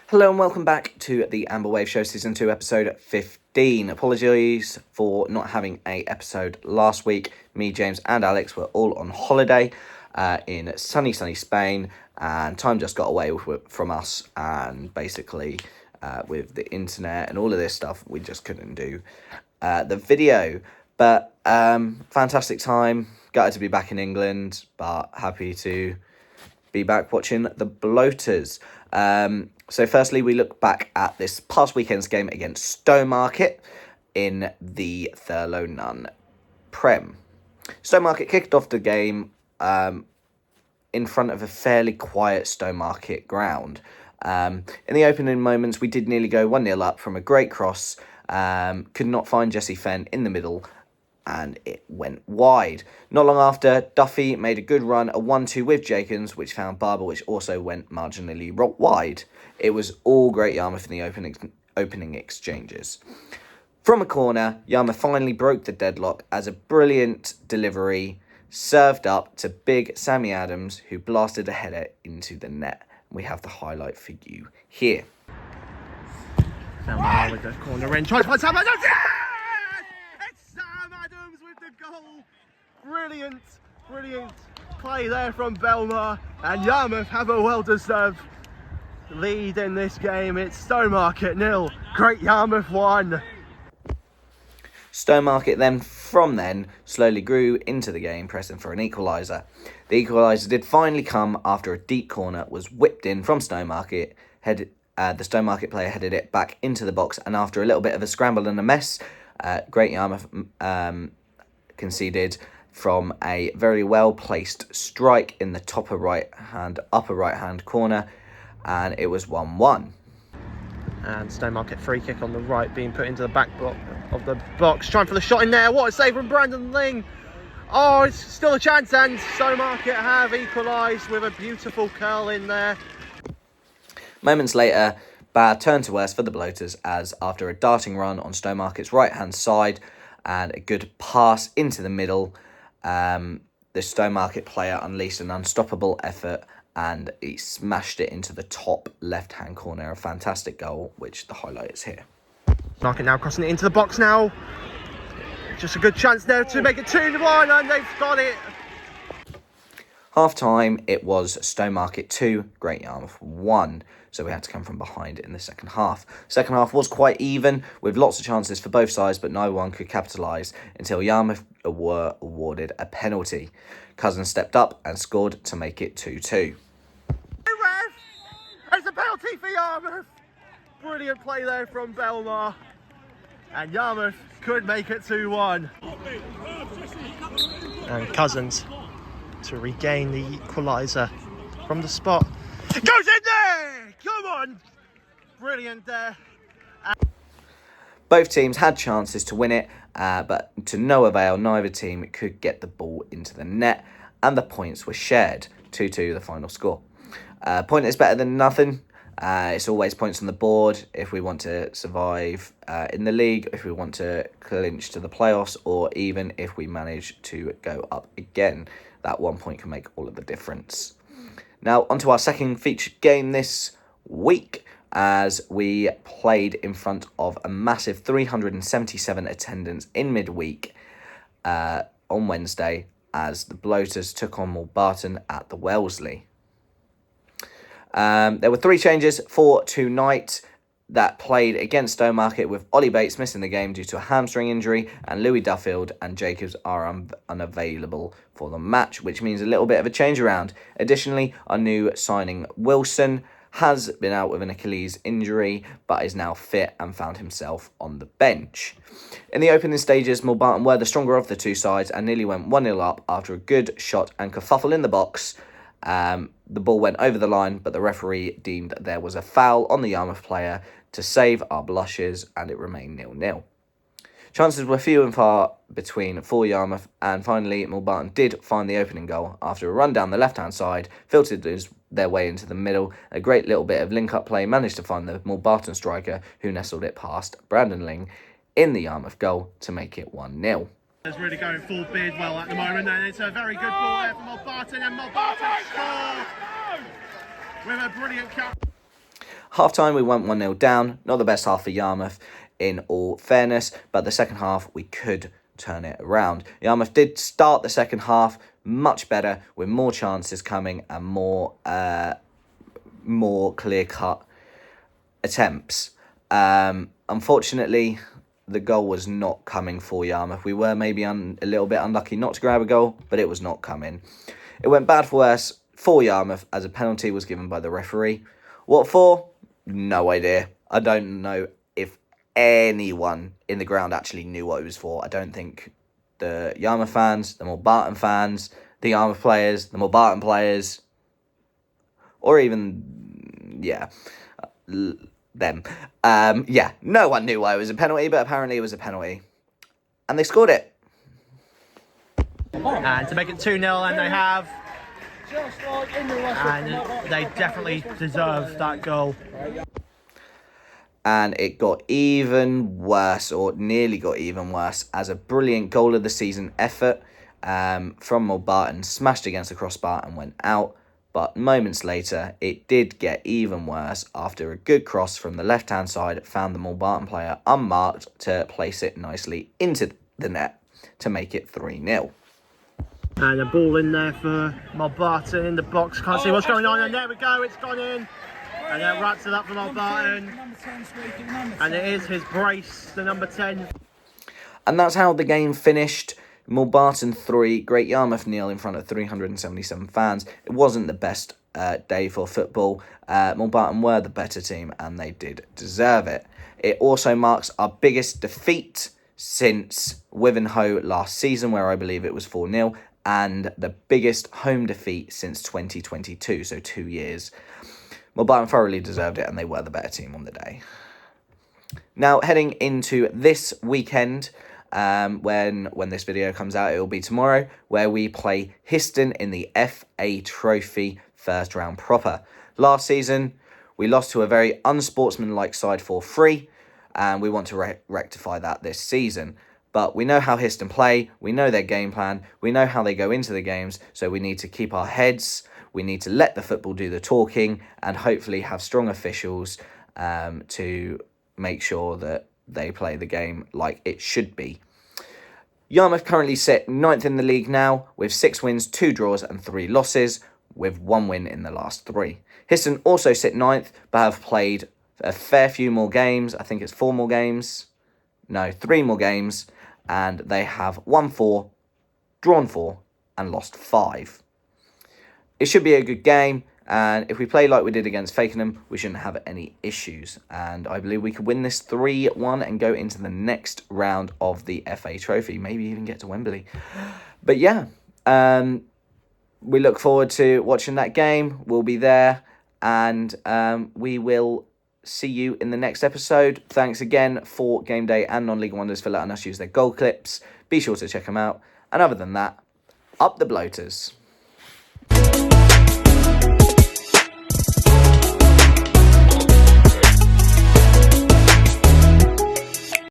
Hello and welcome back to the Amber Wave Show Season 2 episode 15. Apologies for not having a episode last week. Me, James and Alex were all on holiday in sunny Spain, and time just got away from us, and basically with the internet and all of this stuff we just couldn't do the video. But fantastic time, gutted to be back in England, but happy to be back watching the Bloaters. So firstly, we look back at this past weekend's game against Stowemarket in the Thankyou Non Prem. Stowemarket kicked off the game in front of a fairly quiet Stowemarket ground. In the opening moments, we did nearly go 1-0 up from a great cross. Could not find Jesse Fenn in the middle, and it went wide. Not long after, Duffy made a good run, a 1-2 with Jakins, which found Barber, which also went marginally wide. It was all Great Yarmouth in the opening exchanges. From a corner, Yarmouth finally broke the deadlock as a brilliant delivery served up to big Sammy Adams, who blasted a header into the net. We have the highlight for you here. Now with the corner in, tries to find Sam Adams. It's Sam Adams with the goal. Brilliant play there from Belmar, and Yarmouth have a well-deserved lead in this game. It's Stowemarket 0, Great Yarmouth 1. Stowemarket then slowly grew into the game, pressing for an equaliser. The equaliser did finally come after a deep corner was whipped in from Stowemarket. The Stowemarket player headed it back into the box, and after a little bit of a scramble and a mess, Great Yarmouth conceded from a very well-placed strike in the upper right-hand corner, and it was 1-1. And Stowemarket free kick on the right being put into the back of the box. Trying for the shot in there. What a save from Brandon Ling. Oh, it's still a chance, and Stowemarket have equalised with a beautiful curl in there. Moments later, bad turned to worse for the Bloaters, as after a darting run on Stowemarket's right-hand side and a good pass into the middle, the Stowemarket player unleashed an unstoppable effort and he smashed it into the top left-hand corner. A fantastic goal, which the highlight is here. Market now crossing it into the box now. Just a good chance there to make it 2-1, and they've got it. Half-time, it was Stowemarket 2, Great Yarmouth 1. So we had to come from behind in the second half. Second half was quite even, with lots of chances for both sides, but no one could capitalise until Yarmouth were awarded a penalty. Cousins stepped up and scored to make it 2-2. It's a penalty for Yarmouth. Brilliant play there from Belmar, and Yarmouth could make it 2-1. And Cousins to regain the equaliser from the spot. Goes in there! Come on! Brilliant there. Both teams had chances to win it, but to no avail, neither team could get the ball into the net, and the points were shared. 2-2 the final score. Point is better than nothing. It's always points on the board if we want to survive in the league, if we want to clinch to the playoffs, or even if we manage to go up again. That 1 point can make all of the difference. Now, onto our second featured game this week, as we played in front of a massive 377 attendance in midweek on Wednesday, as the Bloaters took on Mulbarton at the Wellesley. There were 3 changes for tonight that played against Stowemarket, with Ollie Bates missing the game due to a hamstring injury, and Louis Duffield and Jacobs are unavailable for the match, which means a little bit of a change around. Additionally, our new signing Wilson has been out with an Achilles injury, but is now fit and found himself on the bench. In the opening stages, Mulbarton were the stronger of the two sides and nearly went 1-0 up after a good shot and kerfuffle in the box. The ball went over the line, but the referee deemed there was a foul on the Yarmouth player to save our blushes, and it remained 0-0. Chances were few and far between for Yarmouth, and finally Mulbarton did find the opening goal after a run down the left-hand side, filtered their way into the middle. A great little bit of link-up play managed to find the Mulbarton striker, who nestled it past Brandon Ling in the Yarmouth goal to make it 1-0. It's really going full bid well at the moment, and it's a very good ball there from Mulbarton, and Mulbarton score with a brilliant cut. Half-time, we went 1-0 down. Not the best half for Yarmouth, in all fairness, but the second half, we could turn it around. Yarmouth did start the second half much better, with more chances coming and more clear-cut attempts. Unfortunately, the goal was not coming for Yarmouth. We were maybe a little bit unlucky not to grab a goal, but it was not coming. It went bad for worse for Yarmouth as a penalty was given by the referee. What for? No idea. I don't know if anyone in the ground actually knew what it was for. I don't think the Yarmouth fans, the Mulbarton fans, the Yarmouth players, the Mulbarton players, or even, them. No one knew why it was a penalty, but apparently it was a penalty. And they scored it. And to make it 2-0, and they have. And they definitely deserve that goal. And it got even worse, or nearly got even worse, as a brilliant goal of the season effort from Mulbarton smashed against the crossbar and went out. But moments later, it did get even worse after a good cross from the left-hand side found the Mulbarton player unmarked to place it nicely into the net to make it 3-0. And a ball in there for Mulbarton in the box. Can't see what's going on. And there we go. It's gone in. And that wraps it up for Mulbarton. And it is his brace, the number 10. And that's how the game finished. Mulbarton 3, Great Yarmouth 0 in front of 377 fans. It wasn't the best day for football. Mulbarton were the better team and they did deserve it. It also marks our biggest defeat since Wivenhoe last season, where I believe it was 4-0, and the biggest home defeat since 2022, so 2 years. Mulbarton thoroughly deserved it and they were the better team on the day. Now, heading into this weekend, when this video comes out, it will be tomorrow, where we play Histon in the FA Trophy first round proper. Last season, we lost to a very unsportsmanlike side 4-3, and we want to rectify that this season. But we know how Histon play, we know their game plan, we know how they go into the games, so we need to keep our heads, we need to let the football do the talking, and hopefully have strong officials to make sure that they play the game like it should be. Yarmouth currently sit 9th in the league now, with 6 wins, 2 draws and 3 losses, with 1 win in the last 3. Histon also sit 9th, but have played a fair few more games. I think it's 4 more games. No, 3 more games. And they have won 4, drawn 4 and lost 5. It should be a good game. And if we play like we did against Fakenham, we shouldn't have any issues. And I believe we could win this 3-1 and go into the next round of the FA Trophy. Maybe even get to Wembley. But yeah, we look forward to watching that game. We'll be there. And we will see you in the next episode. Thanks again for Game Day and Non League Wonders for letting us use their goal clips. Be sure to check them out. And other than that, up the bloaters.